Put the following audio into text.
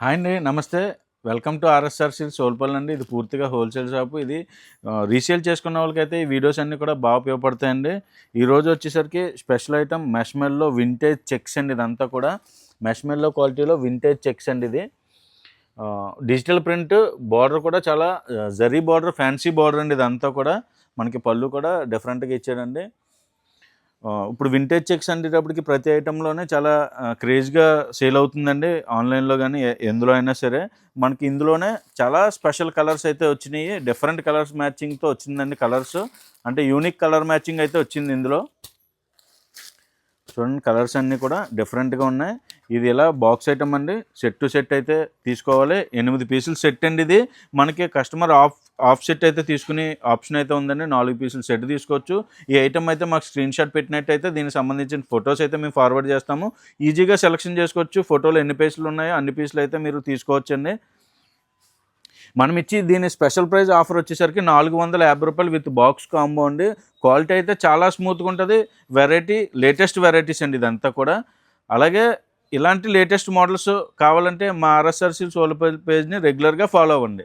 Hi అండి. నమస్తే. Welcome to RSR silks సోల్పల్లి అండి. ఇది పూర్తిగా హోల్సేల్ షాపు. ఇది రీసేల్ చేసుకున్న వాళ్ళకైతే ఈ వీడియోస్ అన్నీ కూడా బాగా ఉపయోగపడతాయండి. ఈరోజు వచ్చేసరికి స్పెషల్ ఐటమ్ మెష్మెల్లో వింటేజ్ చెక్స్ అండి. ఇదంతా కూడా మెష్మెల్లో క్వాలిటీలో వింటేజ్ చెక్స్ అండి. ఇది డిజిటల్ ప్రింట్ బార్డర్ కూడా చాలా జరీ బార్డర్, ఫ్యాన్సీ బార్డర్ అండి. ఇదంతా కూడా మనకి పళ్ళు కూడా డిఫరెంట్గా ఇచ్చాడండి. ఇప్పుడు వింటేజ్ చెక్స్ అనేటప్పటికి ప్రతి ఐటెంలోనే చాలా క్రేజ్గా సేల్ అవుతుందండి. ఆన్లైన్లో కానీ ఎందులో అయినా సరే మనకి ఇందులోనే చాలా స్పెషల్ కలర్స్ అయితే వచ్చినాయి. డిఫరెంట్ కలర్స్ మ్యాచింగ్తో వచ్చిందండి. కలర్స్ అంటే యూనిక్ కలర్ మ్యాచింగ్ అయితే వచ్చింది ఇందులో. చూడండి, కలర్స్ అన్నీ కూడా డిఫరెంట్గా ఉన్నాయి. ఇది ఇలా బాక్స్ ఐటమ్ అండి. సెట్ టు సెట్ అయితే తీసుకోవాలి. 8 పీసులు సెట్ అండి. ఇది మనకి కస్టమర్ ఆఫ్ సెట్ అయితే తీసుకునే ఆప్షన్ అయితే ఉందండి. 4 పీసులు సెట్ తీసుకోవచ్చు. ఈ ఐటమ్ అయితే మాకు స్క్రీన్ షాట్ పెట్టినట్టయితే దీనికి సంబంధించిన ఫొటోస్ అయితే మేము ఫార్వర్డ్ చేస్తాము. ఈజీగా సెలెక్షన్ చేసుకోవచ్చు. ఫోటోలు ఎన్ని పీసులు ఉన్నాయో అన్ని పీసులు అయితే మీరు తీసుకోవచ్చండి. మనం ఇచ్చి దీని స్పెషల్ ప్రైస్ ఆఫర్ వచ్చేసరికి ₹450 విత్ బాక్స్ కాంబో అండి. క్వాలిటీ అయితే చాలా స్మూత్గా ఉంటుంది. వెరైటీ లేటెస్ట్ వెరైటీస్ అండి ఇదంతా కూడా. అలాగే ఇలాంటి లేటెస్ట్ మోడల్స్ కావాలంటే మా ఆర్ఎస్ఆర్ సిల్క్స్ సోల్పల్లి పేజ్ని రెగ్యులర్గా ఫాలో అవ్వండి.